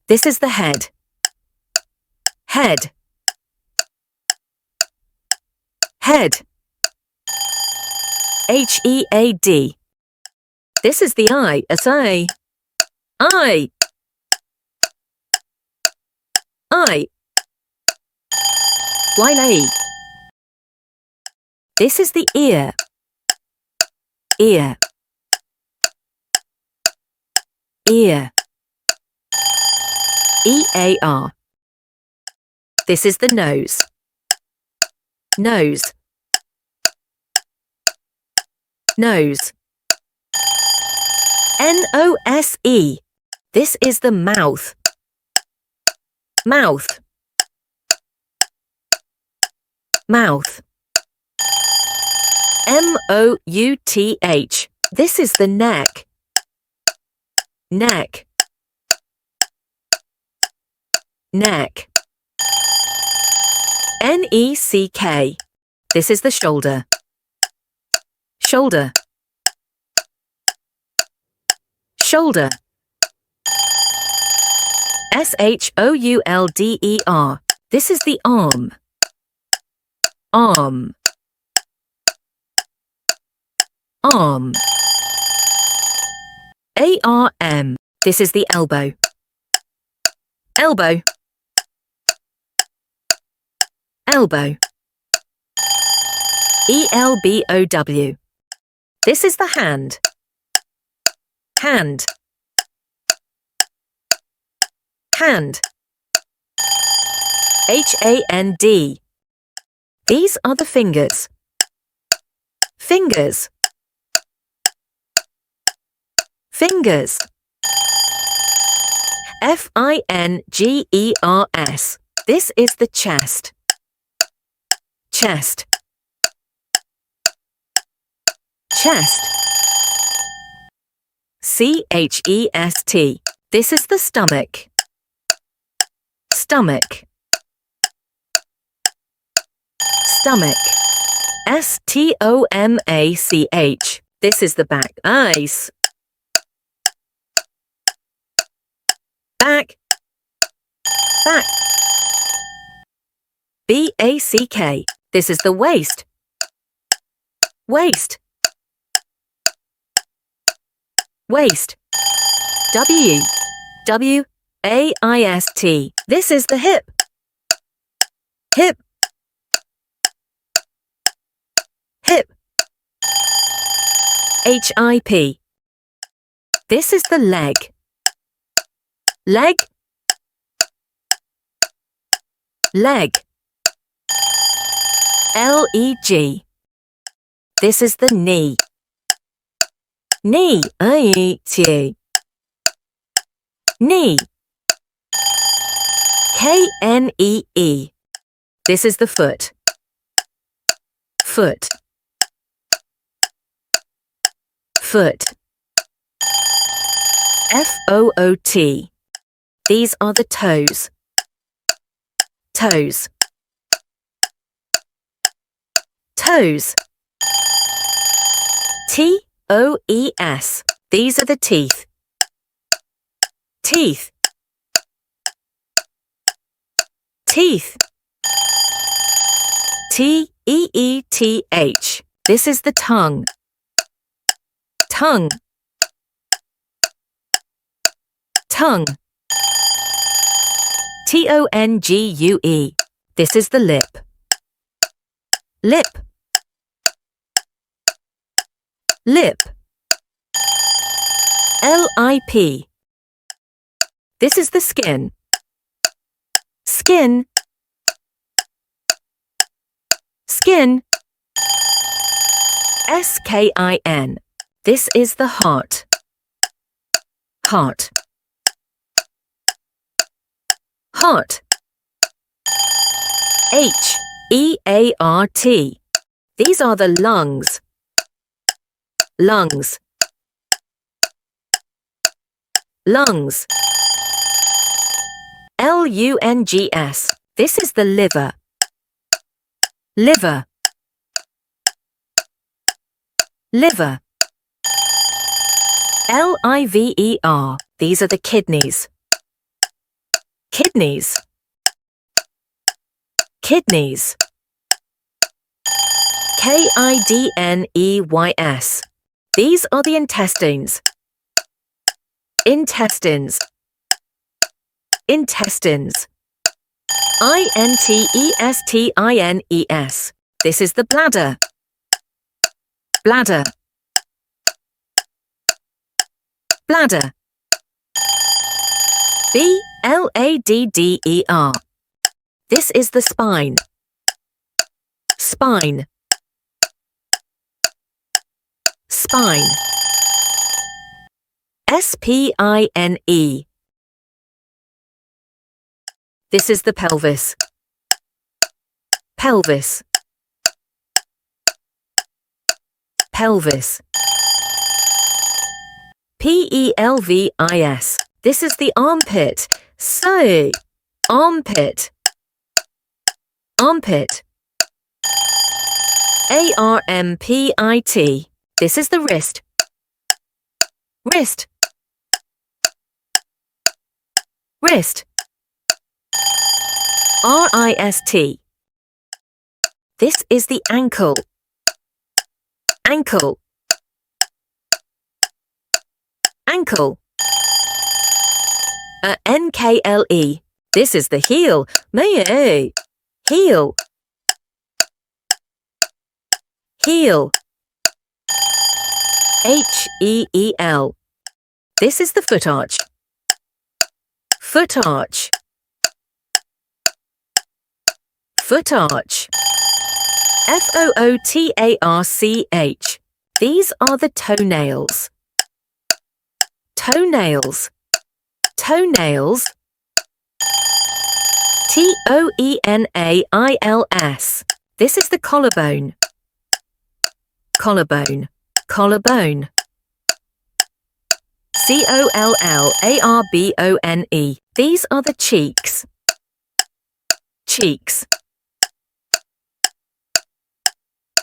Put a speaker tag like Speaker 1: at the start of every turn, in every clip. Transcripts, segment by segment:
Speaker 1: This is the head. Head. Head. H-E-A-D. This is the eye. Eye. Eye. Eye. Y-E. This is the ear. Ear. Ear. E-A-R. This is the nose. Nose. Nose. N-O-S-E. This is the mouth. Mouth. Mouth. M-O-U-T-H. This is the neck. Neck. Neck. N-E-C-K. This is the shoulder. Shoulder. Shoulder. S-H-O-U-L-D-E-R. This is the arm. Arm. Arm. A-R-M. This is the elbow. Elbow. Elbow. E-L-B-O-W. This is the hand. Hand. Hand. H-A-N-D. These are the fingers. Fingers. Fingers. F-I-N-G-E-R-S. This is the chest. Chest. Chest. C-H-E-S-T. This is the stomach. Stomach. Stomach. S-T-O-M-A-C-H. This is the back. Eyes. Back. Back. B-A-C-K. This is the waist. Waist. Waist. W. W-A-I-S-T. This is the hip. Hip. Hip. H-I-P. This is the leg. Leg. Leg. L-E-G. This is the knee. Knee. I-E-T. Knee. K-N-E-E. This is the foot. Foot. Foot. F-O-O-T. These are the toes. Toes. Toes. T-O-E-S. These are the teeth. Teeth. Teeth. T-E-E-T-H. This is the tongue. Tongue. Tongue. T-O-N-G-U-E. This is the lip. Lip. Lip. L-I-P. This is the skin. Skin. Skin. S-K-I-N. This is the heart. Heart. Heart. H-E-A-R-T. These are the lungs. Lungs. Lungs. L-U-N-G-S. This is the liver. Liver. Liver. L-I-V-E-R. These are the kidneys. Kidneys. Kidneys. Kidneys. These are the intestines. Intestines. Intestines. Intestines. This is the bladder. Bladder. Bladder. Bladder. This is the spine. Spine. Spine. Spine. This is the pelvis. Pelvis. Pelvis. Pelvis. This is the armpit. So, armpit. Armpit. Armpit. This is the wrist. Wrist. Wrist. Wrist. This is the ankle. Ankle. Ankle. Nkle. This is the heel. Heel. Heel. Heel. This is the foot arch. Foot arch. Foot arch. Footarch. These are the toenails. Toenails. Toenails. Toenails. This is the collarbone. Collarbone. Collarbone. Collarbone. These are the cheeks. Cheeks.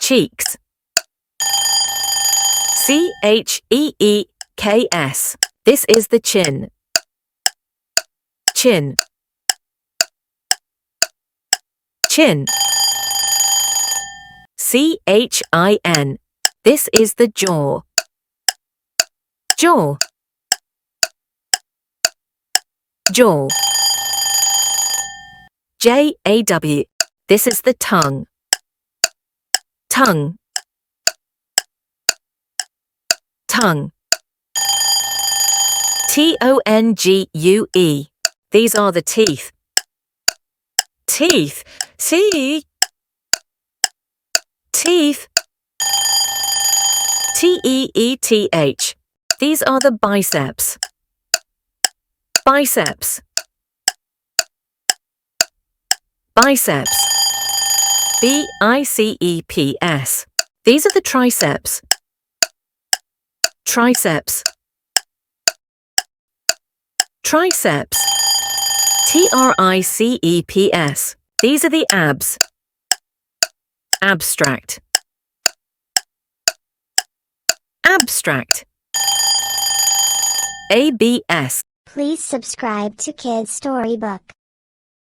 Speaker 1: Cheeks. Cheeks. This is the chin. Chin. Chin. Chin. This is the jaw. Jaw. Jaw. Jaw. This is the tongue. Tongue. Tongue. Tongue. These are the teeth. Teeth. Teeth. Teeth. Teeth. These are the biceps. Biceps. Biceps. Biceps. These are the triceps. Triceps. Triceps. Triceps. These are the abs. Abstract. Abstract. ABS.
Speaker 2: Please subscribe to Kids Storybook.